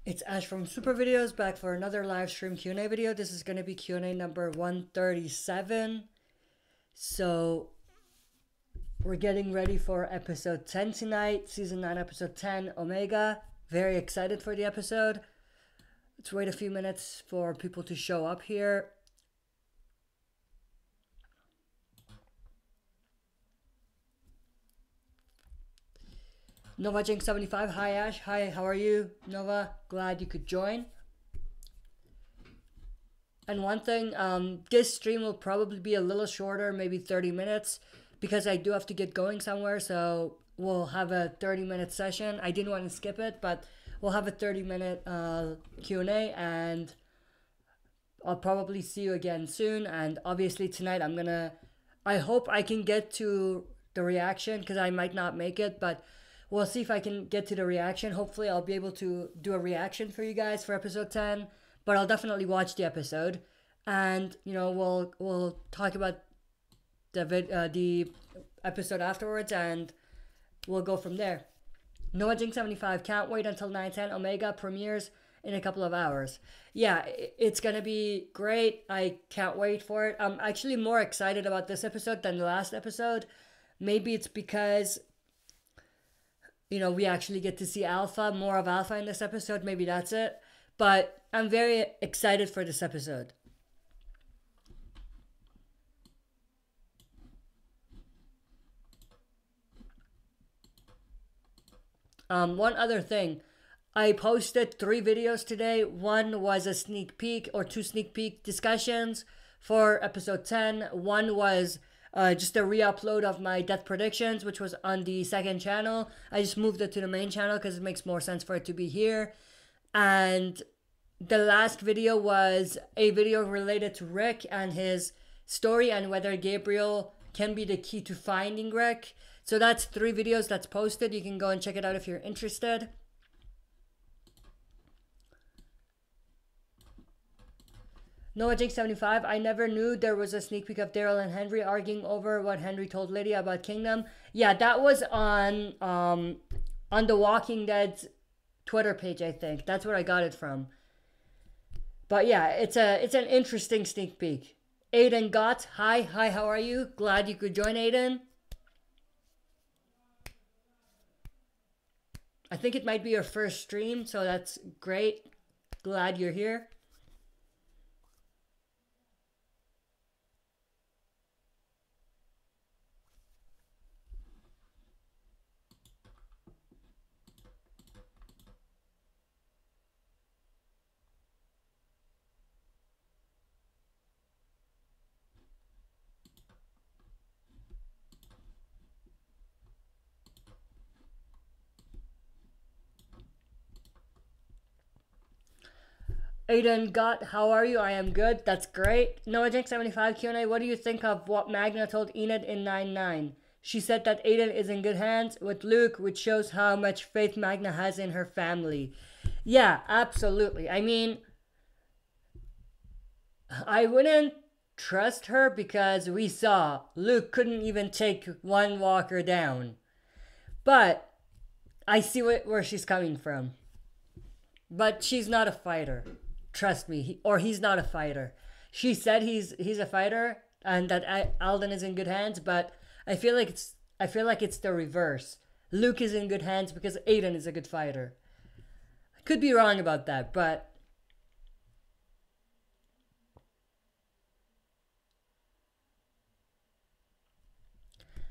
It's Ash from SuperVideos back for another live stream Q&A video. This is going to be Q&A number 137. So we're getting ready for episode 10 tonight, season 9 episode 10, Omega. Very excited for the episode. Let's wait a few minutes for people to show up here. Nova Jink 75, hi Ash, hi, how are you? Nova, glad you could join. And one thing, this stream will probably be a little shorter, maybe 30 minutes, because I do have to get going somewhere, so we'll have a 30-minute session. I didn't want to skip it, but we'll have a 30-minute Q&A, and I'll probably see you again soon. And obviously tonight I hope I can get to the reaction, because I might not make it, but we'll see if I can get to the reaction. Hopefully I'll be able to do a reaction for you guys for episode 10, but I'll definitely watch the episode, and you know, we'll talk about the episode afterwards, and we'll go from there. Noah Jing 75, can't wait until 9:10. Omega premieres in a couple of hours. Yeah, it's gonna be great. I can't wait for it. I'm actually more excited about this episode than the last episode. Maybe it's because, you know, we actually get to see Alpha, more of Alpha in this episode. Maybe that's it. But I'm very excited for this episode. One other thing. I posted 3 videos today. One was a sneak peek or 2 sneak peek discussions for episode 10. One was just a re-upload of my death predictions, which was on the second channel. I just moved it to the main channel because it makes more sense for it to be here. And the last video was a video related to Rick and his story and whether Gabriel can be the key to finding Rick. So that's 3 videos that's posted. You can go and check it out if you're interested. Noah Jake 75, I never knew there was a sneak peek of Daryl and Henry arguing over what Henry told Lydia about Kingdom. Yeah, that was on The Walking Dead's Twitter page, I think. That's where I got it from. But yeah, it's an interesting sneak peek. Aiden Gott, hi, how are you? Glad you could join, Aiden. I think it might be your first stream, so that's great. Glad you're here. Aiden Gott, how are you? I am good. That's great. Noah Jake 75 Q&A, what do you think of what Magna told Enid in 9-9? She said that Aiden is in good hands with Luke, which shows how much faith Magna has in her family. Yeah, absolutely. I mean, I wouldn't trust her because we saw Luke couldn't even take one walker down. But I see where she's coming from. But she's not a fighter. Trust me, or he's not a fighter. She said he's a fighter and that Alden is in good hands, but I feel like it's the reverse. Luke is in good hands because Aiden is a good fighter. I could be wrong about that, but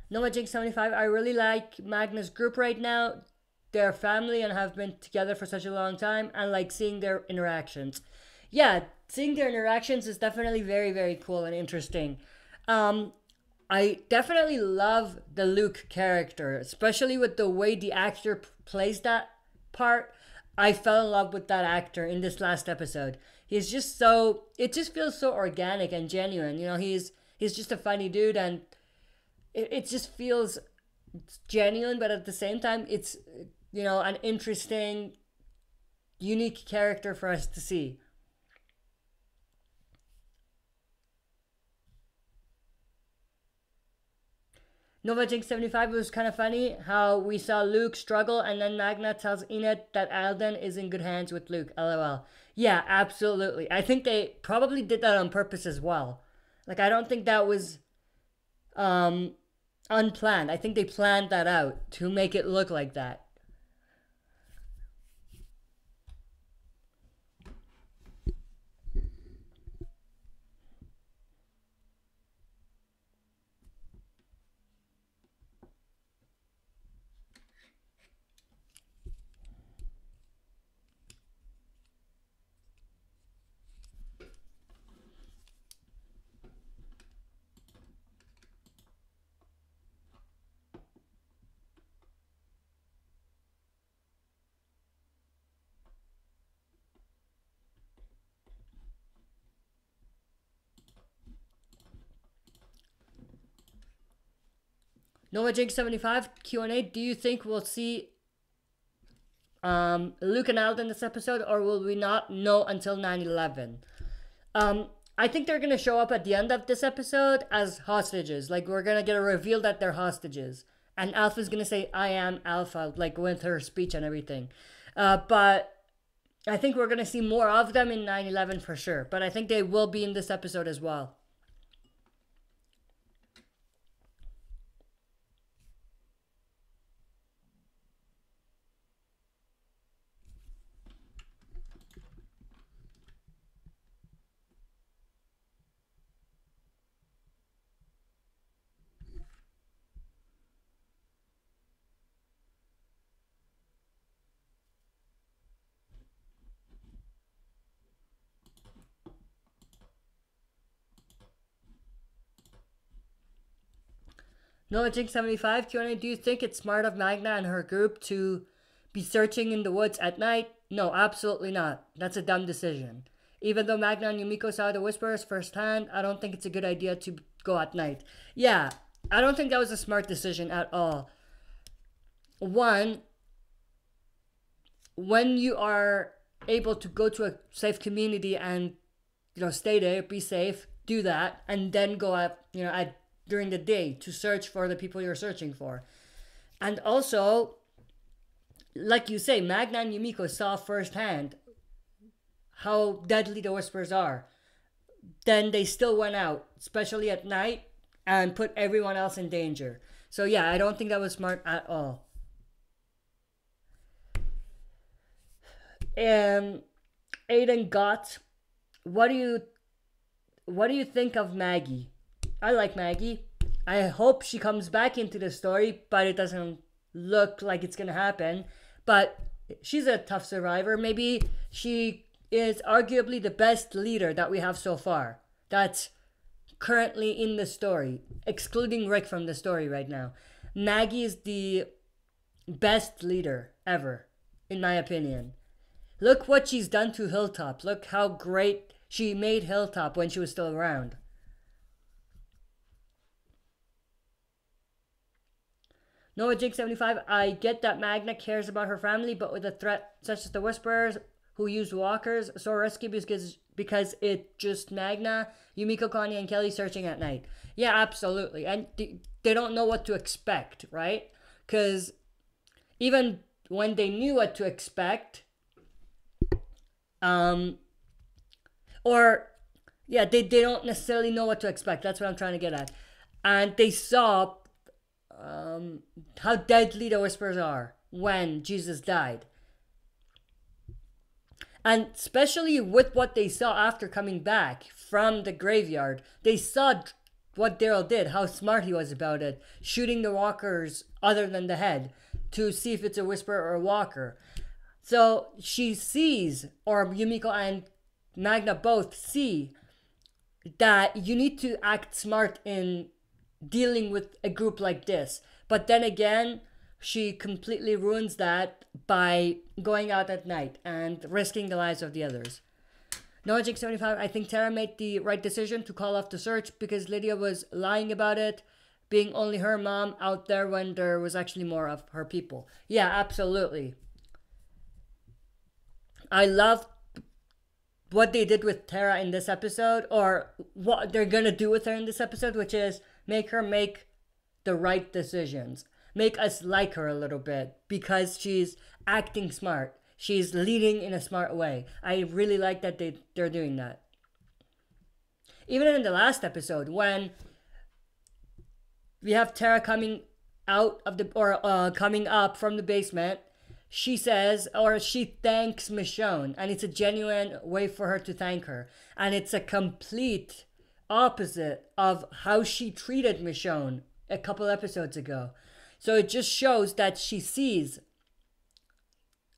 Noah Jake 75, I really like Magna's group right now. They're family and have been together for such a long time, and like seeing their interactions. Yeah, seeing their interactions is definitely very, very cool and interesting. I definitely love the Luke character, especially with the way the actor plays that part. I fell in love with that actor in this last episode. He's just it just feels so organic and genuine. You know, he's just a funny dude, and it just feels genuine, but at the same time, it's, you know, an interesting, unique character for us to see. NovaJinx75 was kind of funny how we saw Luke struggle and then Magna tells Enid that Alden is in good hands with Luke. LOL. Yeah, absolutely. I think they probably did that on purpose as well. Like, I don't think that was unplanned. I think they planned that out to make it look like that. NoahJake75 Q&A. Do you think we'll see Luke and Alden this episode, or will we not know until 9/11? I think they're gonna show up at the end of this episode as hostages. Like, we're gonna get a reveal that they're hostages, and Alpha's gonna say, "I am Alpha," like with her speech and everything. But I think we're gonna see more of them in 9/11 for sure. But I think they will be in this episode as well. NoahJinx75 Q&A. Do you think it's smart of Magna and her group to be searching in the woods at night? No, absolutely not. That's a dumb decision. Even though Magna and Yumiko saw the Whisperers firsthand, I don't think it's a good idea to go at night. Yeah, I don't think that was a smart decision at all. One, when you are able to go to a safe community and, stay there, be safe, do that, and then go out, during the day to search for the people you're searching for. And also, like you say, Magna and Yumiko saw firsthand how deadly the Whispers are. Then they still went out, especially at night, and put everyone else in danger. So yeah, I don't think that was smart at all. Aiden Gott, what do you think of Maggie? I like Maggie. I hope she comes back into the story, but it doesn't look like it's gonna happen. But she's a tough survivor. Maybe she is arguably the best leader that we have so far. That's currently in the story, excluding Rick from the story right now. Maggie is the best leader ever, in my opinion. Look what she's done to Hilltop. Look how great she made Hilltop when she was still around. NoahJake75, I get that Magna cares about her family, but with a threat such as the Whisperers, who use walkers, so risky because it just Magna, Yumiko, Connie, and Kelly searching at night. Yeah, absolutely. And they don't know what to expect, right? Because even when they knew what to expect, they don't necessarily know what to expect. That's what I'm trying to get at. And they saw how deadly the Whispers are when Jesus died. And especially with what they saw after coming back from the graveyard, they saw what Daryl did, how smart he was about it, shooting the walkers other than the head to see if it's a Whisperer or a walker. So she sees, or Yumiko and Magna both see, that you need to act smart in dealing with a group like this. But then again, she completely ruins that by going out at night and risking the lives of the others. NoahJake75, I think Tara made the right decision to call off the search because Lydia was lying about it, being only her mom out there when there was actually more of her people. Yeah, absolutely. I love what they did with Tara in this episode, or what they're gonna do with her in this episode, which is make her make the right decisions, make us like her a little bit because she's acting smart. She's leading in a smart way. I really like that they're doing that. Even in the last episode, when we have Tara coming out of the, or coming up from the basement, she says, or she thanks Michonne, and it's a genuine way for her to thank her. And it's a complete opposite of how she treated Michonne a couple episodes ago. So it just shows that she sees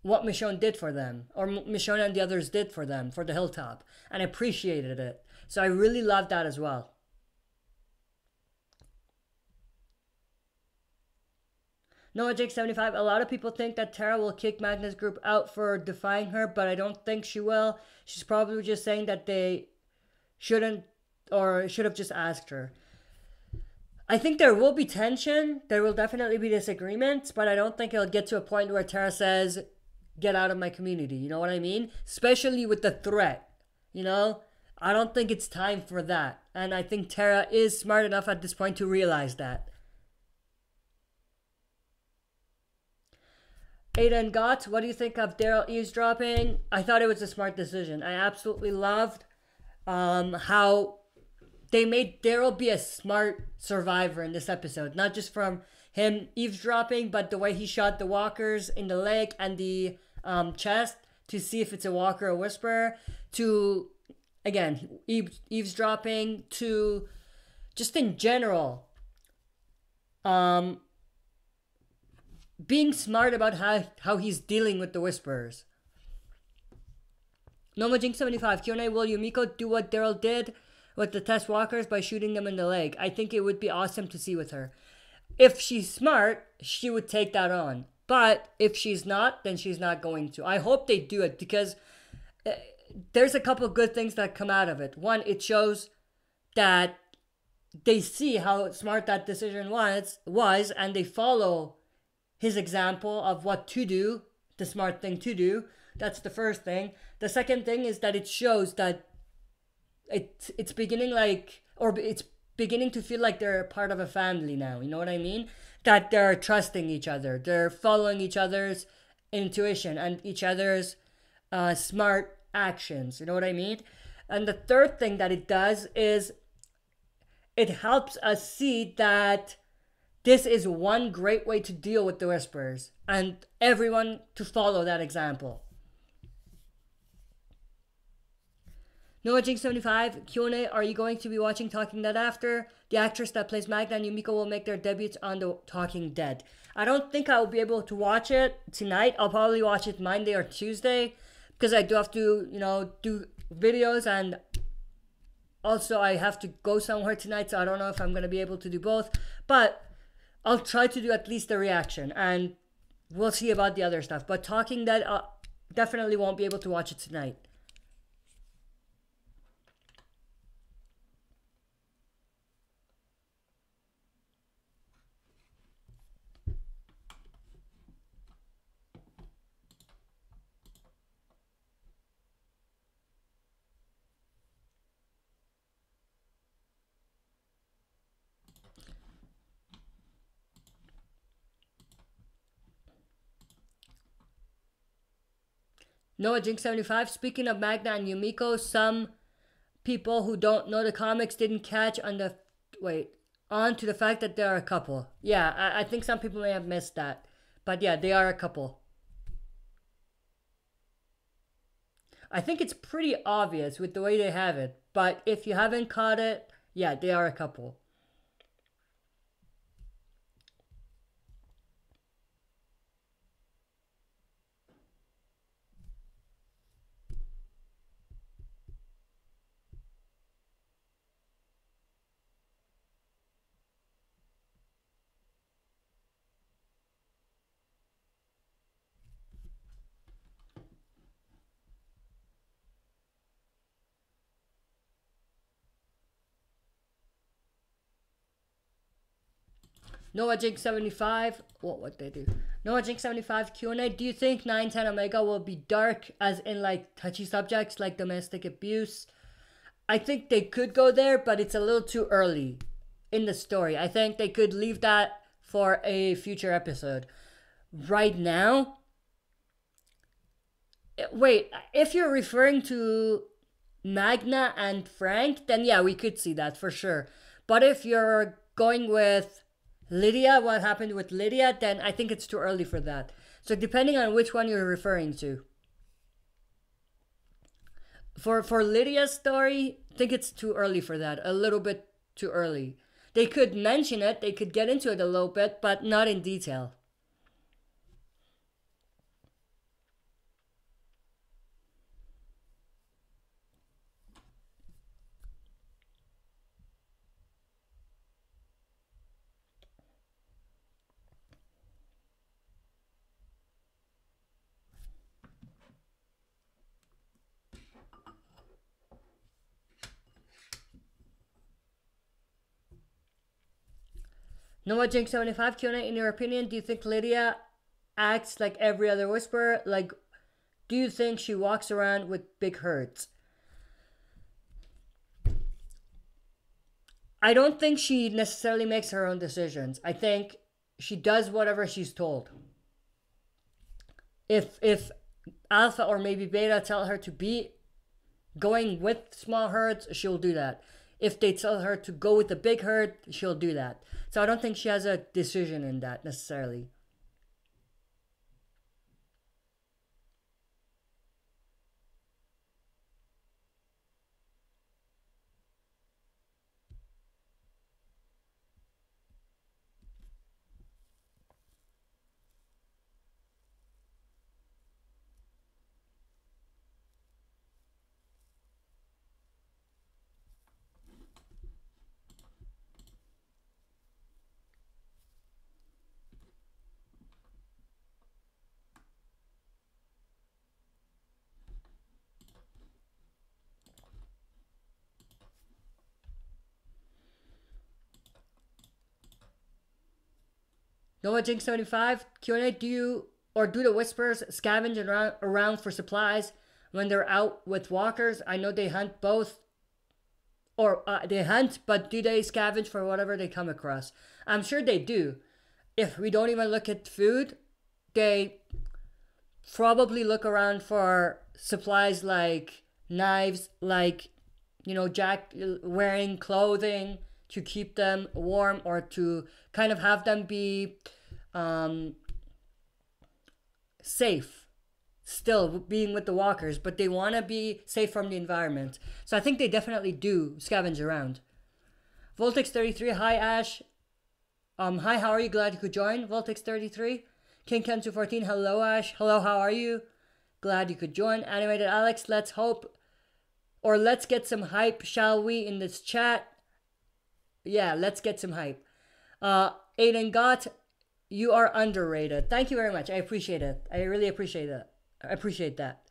what Michonne did for them, or Michonne and the others did for them, for the hilltop, and appreciated it. So I really love that as well. Noah Jake 75, a lot of people think that Tara will kick Magna's group out for defying her, but I don't think she will. She's probably just saying that they shouldn't, or should have just asked her. I think there will be tension. There will definitely be disagreements, but I don't think it'll get to a point where Tara says, get out of my community. You know what I mean? Especially with the threat, you know? I don't think it's time for that. And I think Tara is smart enough at this point to realize that. Aiden Gott, what do you think of Daryl eavesdropping? I thought it was a smart decision. I absolutely loved how they made Daryl be a smart survivor in this episode. Not just from him eavesdropping, but the way he shot the walkers in the leg and the chest to see if it's a walker or whisperer. To, again, eavesdropping, to just in general, being smart about how he's dealing with the whisperers. NomaJink75, Q&A, will Yumiko do what Daryl did with the test walkers by shooting them in the leg? I think it would be awesome to see with her. If she's smart, she would take that on. But if she's not, then she's not going to. I hope they do it because there's a couple good things that come out of it. One, it shows that they see how smart that decision was and they follow his example of what to do, the smart thing to do. That's the first thing. The second thing is that it shows that it's beginning like, or it's beginning to feel like they're part of a family now. You know what I mean? That they're trusting each other. They're following each other's intuition and each other's smart actions. You know what I mean? And the third thing that it does is it helps us see that this is one great way to deal with the whisperers and everyone to follow that example. Noah Jink 75, Q&A, are you going to be watching Talking Dead after? The actress that plays Magda and Yumiko will make their debuts on the Talking Dead. I don't think I will be able to watch it tonight. I'll probably watch it Monday or Tuesday because I do have to, you know, do videos, and also I have to go somewhere tonight, so I don't know if I'm going to be able to do both. But I'll try to do at least a reaction, and we'll see about the other stuff. But Talking Dead, definitely won't be able to watch it tonight. Noah Jink 75, speaking of Magna and Yumiko, some people who don't know the comics didn't catch on to the fact that they are a couple. Yeah, I think some people may have missed that. But yeah, they are a couple. I think it's pretty obvious with the way they have it. But if you haven't caught it, yeah, they are a couple. Noah Jink 75, what they do? Noah Jink 75 Q&A, do you think 910 Omega will be dark, as in like touchy subjects like domestic abuse? I think they could go there, but it's a little too early in the story. I think they could leave that for a future episode. Right now, wait, if you're referring to Magna and Frank, then yeah, we could see that for sure. But if you're going with Lydia, what happened with Lydia, then I think it's too early for that. So depending on which one you're referring to. For Lydia's story, I think it's too early for that. A little bit too early. They could mention it, they could get into it a little bit, but not in detail. Noah Jinx 75 Q&A, in your opinion, do you think Lydia acts like every other Whisperer? Like, do you think she walks around with big hurts? I don't think she necessarily makes her own decisions. I think she does whatever she's told. If Alpha or maybe Beta tell her to be going with small herds, she'll do that. If they tell her to go with the big herd, she'll do that. So I don't think she has a decision in that necessarily. Noah Jinx 75 Q&A, do the Whisperers scavenge around for supplies when they're out with walkers? I know they hunt both, or they hunt, but do they scavenge for whatever they come across? I'm sure they do. If we don't even look at food, they probably look around for supplies like knives, like, you know, wearing clothing to keep them warm, or to kind of have them be safe, still being with the walkers, but they want to be safe from the environment. So I think they definitely do scavenge around. Voltex33, hi Ash. Hi, how are you? Glad you could join. Voltex33. King Ken 214, hello Ash. Hello, how are you? Glad you could join. Animated Alex, let's get some hype, shall we, in this chat? Yeah, let's get some hype. Aiden Gott, you are underrated. Thank you very much. I appreciate it. I really appreciate it. I appreciate that.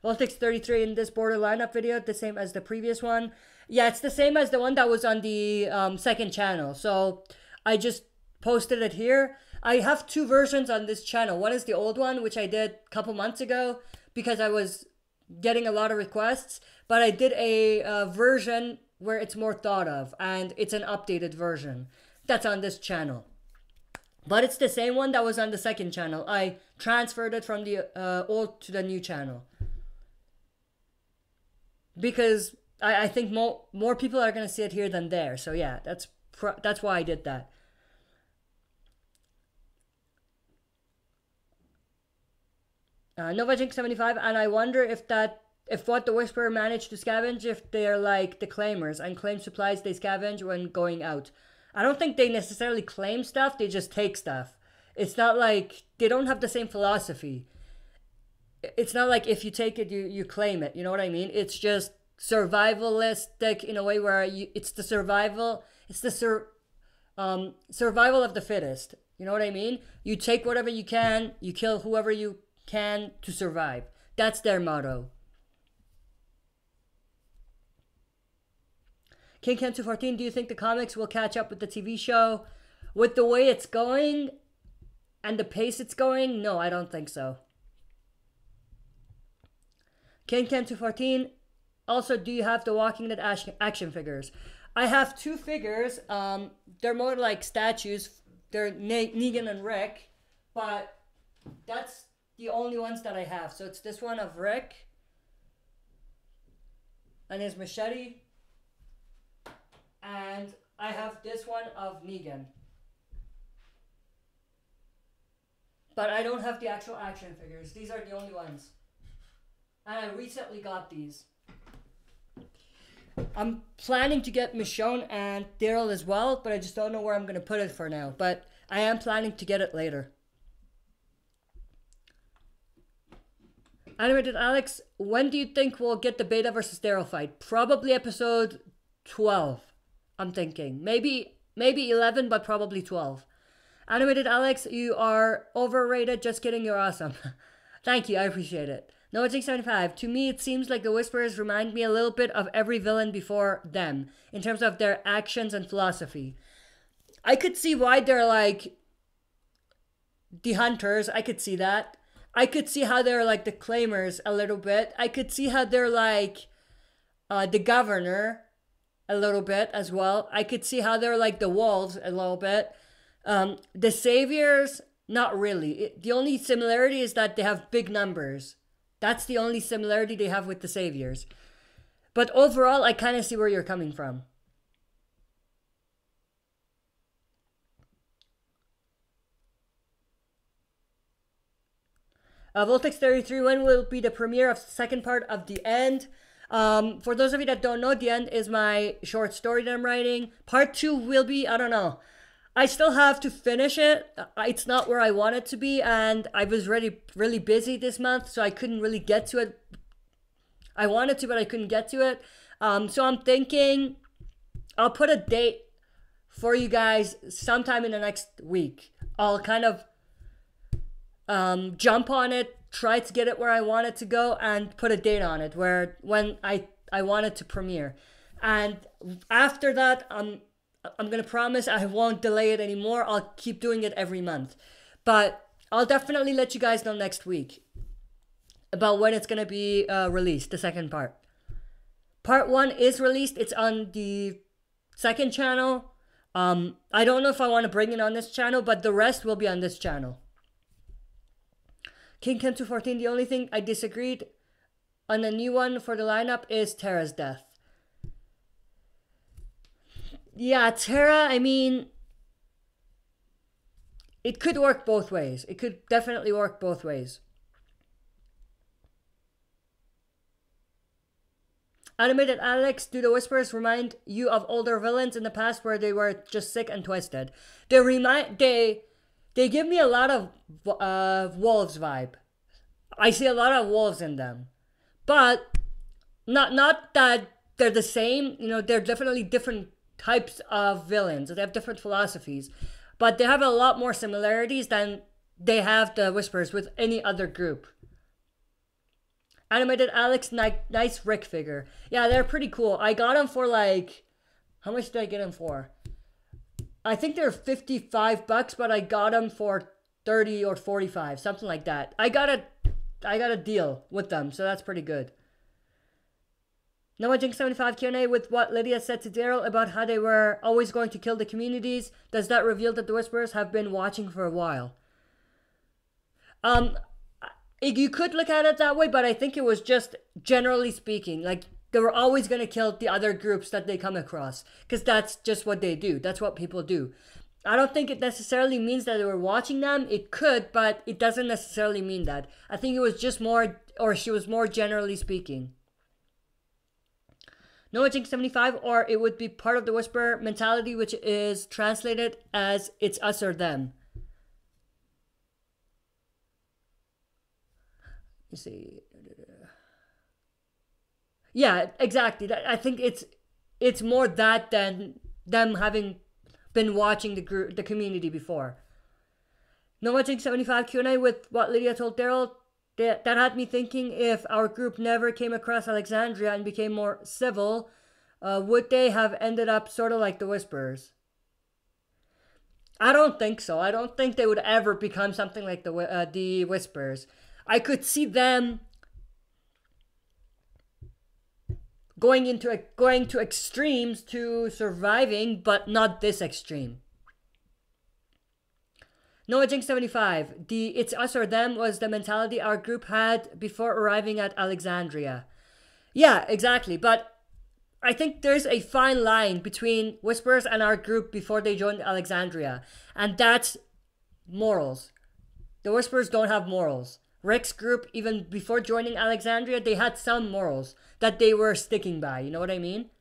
Voltex33 in this border lineup video, the same as the previous one. Yeah, it's the same as the one that was on the second channel. So I just posted it here. I have two versions on this channel. One is the old one, which I did a couple months ago because I was getting a lot of requests. But I did a version where it's more thought of, and it's an updated version that's on this channel. But it's the same one that was on the second channel. I transferred it from the old to the new channel because I think more people are gonna see it here than there. So yeah, that's why I did that. Novajink75, and I wonder if what the Whisperer managed to scavenge, if they're like the claimers and claim supplies they scavenge when going out. I don't think they necessarily claim stuff, they just take stuff. It's not like, they don't have the same philosophy. It's not like if you take it, you claim it, you know what I mean? It's just survivalistic in a way where it's the survival of the fittest. You know what I mean? You take whatever you can, you kill whoever you can to survive. That's their motto. King Ken 214, do you think the comics will catch up with the TV show? With the way it's going and the pace it's going? No, I don't think so. King Ken 214, also, do you have the Walking Dead action figures? I have two figures. They're more like statues. They're Negan and Rick, but that's the only ones that I have. So it's this one of Rick and his machete, and I have this one of Negan. But I don't have the actual action figures. These are the only ones. And I recently got these. I'm planning to get Michonne and Daryl as well, but I just don't know where I'm going to put it for now. But I am planning to get it later. Animated Alex, when do you think we'll get the Beta versus Daryl fight? Probably episode 12, I'm thinking. Maybe 11, but probably 12. Animated Alex, you are overrated. Just kidding, you're awesome. Thank you, I appreciate it. NoJinx75, to me it seems like the Whisperers remind me a little bit of every villain before them, in terms of their actions and philosophy. I could see why they're like the Hunters, I could see that. I could see how they're like the Claimers a little bit. I could see how they're like the Governor a little bit as well. I could see how they're like the Wolves a little bit. The Saviors, not really. The only similarity is that they have big numbers. That's the only similarity they have with the Saviors. But overall, I kind of see where you're coming from. Voltex33, when will be the premiere of the second part of The End? For those of you that don't know, The End is my short story that I'm writing. Part 2 will be, I don't know. I still have to finish it. It's not where I want it to be, and I was really busy this month, so I couldn't really get to it. I wanted to, but I couldn't get to it. So I'm thinking I'll put a date for you guys sometime in the next week. I'll kind of jump on it, try to get it where I want it to go, and put a date on it when I want it to premiere. And after that, I'm going to promise I won't delay it anymore. I'll keep doing it every month. But I'll definitely let you guys know next week about when it's going to be released, the second part. Part 1 is released. It's on the second channel. I don't know if I want to bring it on this channel, but the rest will be on this channel. King Ken 214, the only thing I disagreed on the new one for the lineup is Tara's death. Yeah, Tara, I mean, it could work both ways. It could definitely work both ways. Animated Alex, do the Whisperers remind you of older villains in the past where they were just sick and twisted? They give me a lot of wolves vibe. I see a lot of wolves in them. But not that they're the same, you know, they're definitely different types of villains. They have different philosophies, but they have a lot more similarities than they have the Whisperers with any other group. Animated Alex, nice Rick figure. Yeah, they're pretty cool. I got them for like, how much did I get them for? I think they're $55, but I got them for 30 or 45, something like that. I got a deal with them, so that's pretty good. Noah Jinx 75 Q&A with what Lydia said to Daryl about how they were always going to kill the communities. Does that reveal that the Whisperers have been watching for a while? You could look at it that way, but I think it was just generally speaking, like they were always going to kill the other groups that they come across, because that's just what they do. That's what people do. I don't think it necessarily means that they were watching them. It could, but it doesn't necessarily mean that. I think it was just more, or she was more generally speaking. Noah Jinx 75, or it would be part of the Whisperer mentality, which is translated as it's us or them. You see. Yeah, exactly. I think it's more that than them having been watching the community before. Noah Jinx 75 Q&A with what Lydia told Daryl. That had me thinking, if our group never came across Alexandria and became more civil, would they have ended up sort of like the Whisperers? I don't think so. I don't think they would ever become something like the Whisperers. I could see them going to extremes to surviving, but not this extreme. Noah Jinx 75. The it's us or them was the mentality our group had before arriving at Alexandria. Yeah, exactly. But I think there's a fine line between Whisperers and our group before they joined Alexandria. And that's morals. The Whisperers don't have morals. Rick's group, even before joining Alexandria, they had some morals that they were sticking by. You know what I mean?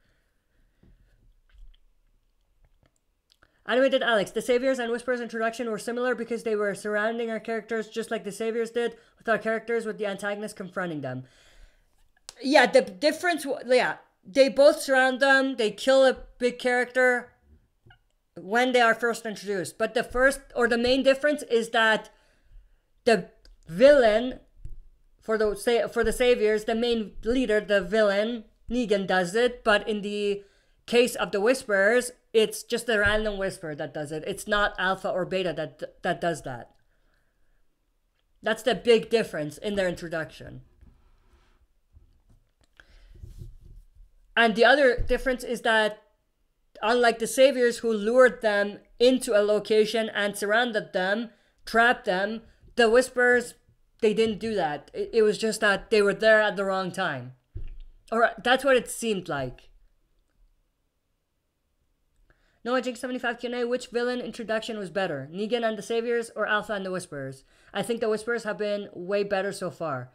Animated Alex, the Saviors and Whisperers introduction were similar because they were surrounding our characters just like the Saviors did with our characters, with the antagonist confronting them. Yeah, the difference, yeah, they both surround them, they kill a big character when they are first introduced. But the main difference is that the villain, for the Saviors, the main leader, the villain, Negan, does it, but in the case of the Whisperers, it's just a random Whisperer that does it. It's not Alpha or Beta that does that. That's the big difference in their introduction. And the other difference is that, unlike the Saviors who lured them into a location and surrounded them, trapped them, the Whisperers, they didn't do that. It was just that they were there at the wrong time. Or that's what it seemed like. Noah Jinx 75 Q&A, which villain introduction was better? Negan and the Saviors or Alpha and the Whisperers? I think the Whisperers have been way better so far.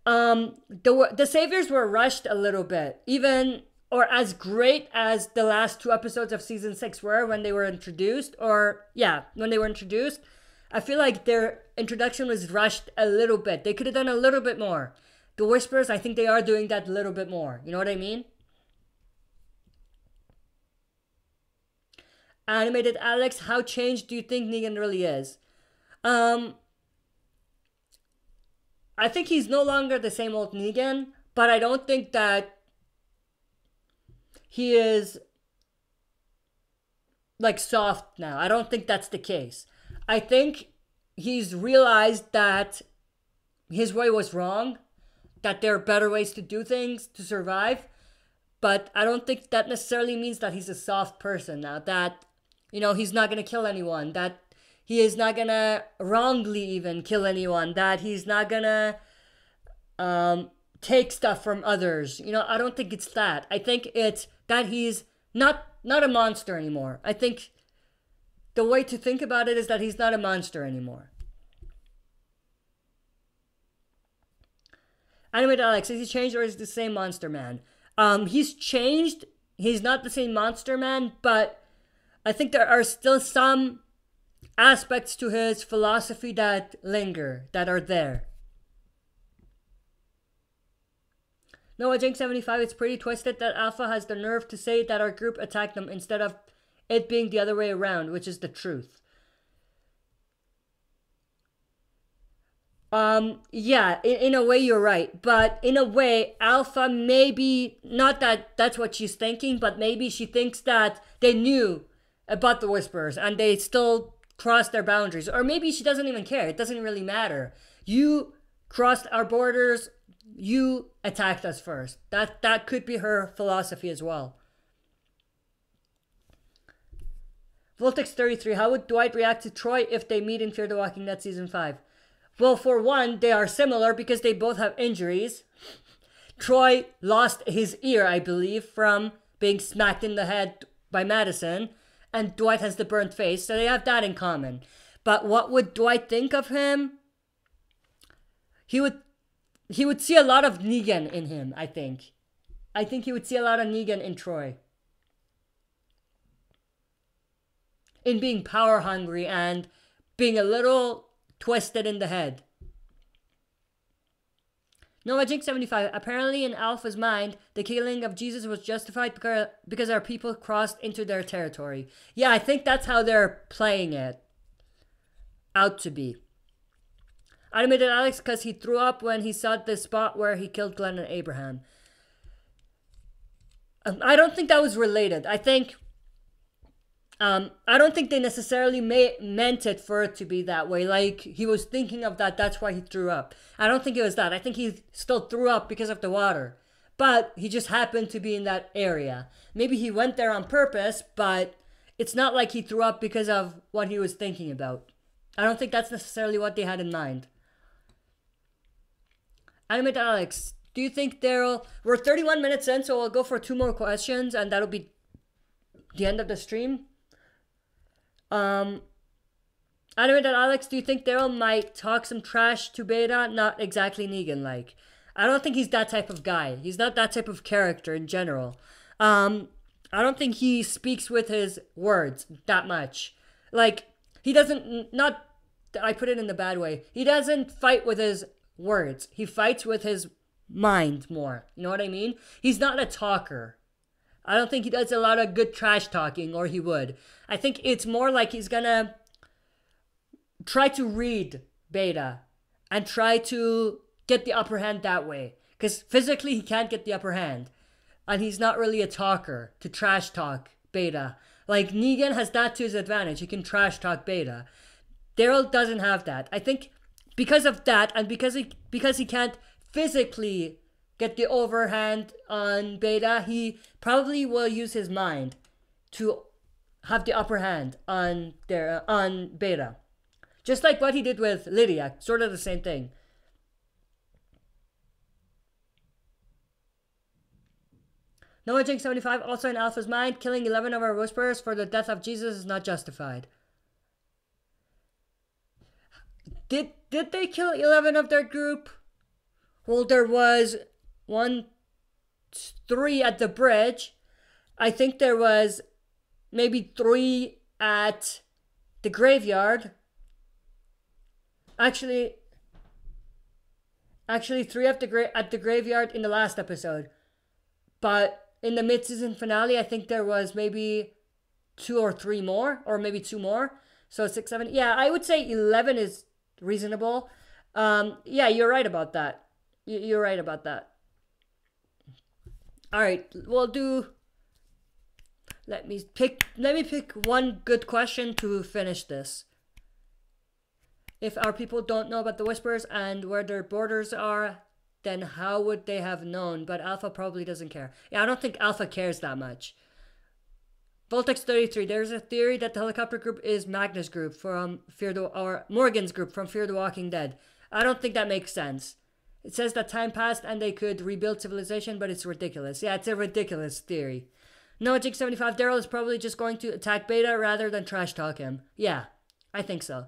The Saviors were rushed a little bit. Even, or as great as the last 2 episodes of Season 6 were when they were introduced. When they were introduced. I feel like their introduction was rushed a little bit. They could have done a little bit more. The Whisperers, I think they are doing that a little bit more. You know what I mean? Animated Alex, how changed do you think Negan really is? I think he's no longer the same old Negan, but I don't think that he is like soft now. I don't think that's the case. I think he's realized that his way was wrong, that there are better ways to do things to survive, but I don't think that necessarily means that he's a soft person now, that, you know, he's not going to kill anyone, that he is not going to wrongly even kill anyone, that he's not going to take stuff from others. You know, I don't think it's that. I think it's that he's not a monster anymore. I think the way to think about it is that he's not a monster anymore. Animated Alex, is he changed or is he the same monster man? He's changed. He's not the same monster man, but I think there are still some aspects to his philosophy that linger, that are there. Noah Jinx 75, it's pretty twisted that Alpha has the nerve to say that our group attacked them instead of it being the other way around, which is the truth. Yeah, in a way you're right, but in a way Alpha maybe, not that that's what she's thinking, but maybe she thinks that they knew about the Whisperers and they still crossed their boundaries, or maybe she doesn't even care. It doesn't really matter. You crossed our borders, you attacked us first. That could be her philosophy as well. Voltex 33, how would Dwight react to Troy if they meet in Fear the Walking Dead Season 5? Well, for one, they are similar because they both have injuries. Troy lost his ear, I believe, from being smacked in the head by Madison, and Dwight has the burnt face, so they have that in common. But what would Dwight think of him? He would see a lot of Negan in him, I think. I think he would see a lot of Negan in Troy. In being power hungry and being a little twisted in the head. Noah Jinx 75, apparently in Alpha's mind, the killing of Jesus was justified because our people crossed into their territory. Yeah, I think that's how they're playing it out to be. Animated Alex, because he threw up when he saw the spot where he killed Glenn and Abraham. I don't think that was related. I don't think they necessarily meant it for it to be that way. Like, he was thinking of that, that's why he threw up. I don't think it was that. I think he still threw up because of the water. but he just happened to be in that area. Maybe he went there on purpose, but it's not like he threw up because of what he was thinking about. I don't think that's necessarily what they had in mind. Animate Alex, do you think we're 31 minutes in, so we'll go for 2 more questions, and that'll be the end of the stream. Animate Alex, do you think Daryl might talk some trash to Beta? Not exactly Negan-like. I don't think he's that type of guy. He's not that type of character in general. I don't think he speaks with his words that much. Like, he doesn't, not, I put it in the bad way. He doesn't fight with his words. He fights with his mind more. You know what I mean? He's not a talker. I don't think he does a lot of good trash talking, or he would. I think it's more like he's gonna try to read Beta and try to get the upper hand that way. Because physically he can't get the upper hand. And he's not really a talker to trash talk Beta. Like, Negan has that to his advantage. He can trash talk Beta. Daryl doesn't have that. I think because of that, and because he can't physically get the overhand on Beta, he probably will use his mind to have the upper hand on Beta. Just like what he did with Lydia. Sort of the same thing. Noah Jinx 75, also in Alpha's mind, killing 11 of our Whisperers for the death of Jesus is not justified. Did they kill 11 of their group? Well, there was 3 at the bridge. I think there was maybe 3 at the graveyard. Actually 3 at the graveyard in the last episode. But in the mid-season finale, I think there was maybe 2 or 3 more, or maybe 2 more. So 6, 7. Yeah, I would say 11 is reasonable. Yeah, you're right about that. You're right about that. All right, we'll do. Let me pick one good question to finish this. If our people don't know about the Whisperers and where their borders are, then how would they have known? But Alpha probably doesn't care. Yeah, I don't think Alpha cares that much. Voltex 33, there's a theory that the helicopter group is Magnus' group from or Morgan's group from Fear the Walking Dead. I don't think that makes sense. It says that time passed and they could rebuild civilization, but it's ridiculous. Yeah, it's a ridiculous theory. Noah Jig 75, Daryl is probably just going to attack Beta rather than trash talk him. Yeah, I think so.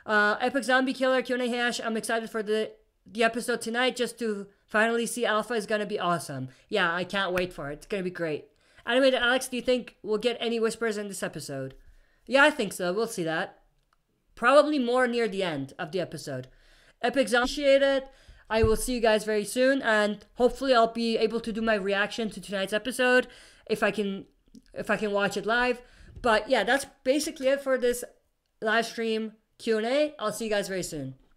Epic Zombie Killer, Q&A Hash, I'm excited for the episode tonight just to finally see Alpha is going to be awesome. Yeah, I can't wait for it. It's going to be great. Animated Alex, do you think we'll get any Whispers in this episode? Yeah, I think so. We'll see that. Probably more near the end of the episode. Epic Zombie, appreciate it. I will see you guys very soon, and hopefully I'll be able to do my reaction to tonight's episode if I can watch it live. But yeah, that's basically it for this live stream Q&A. I'll see you guys very soon.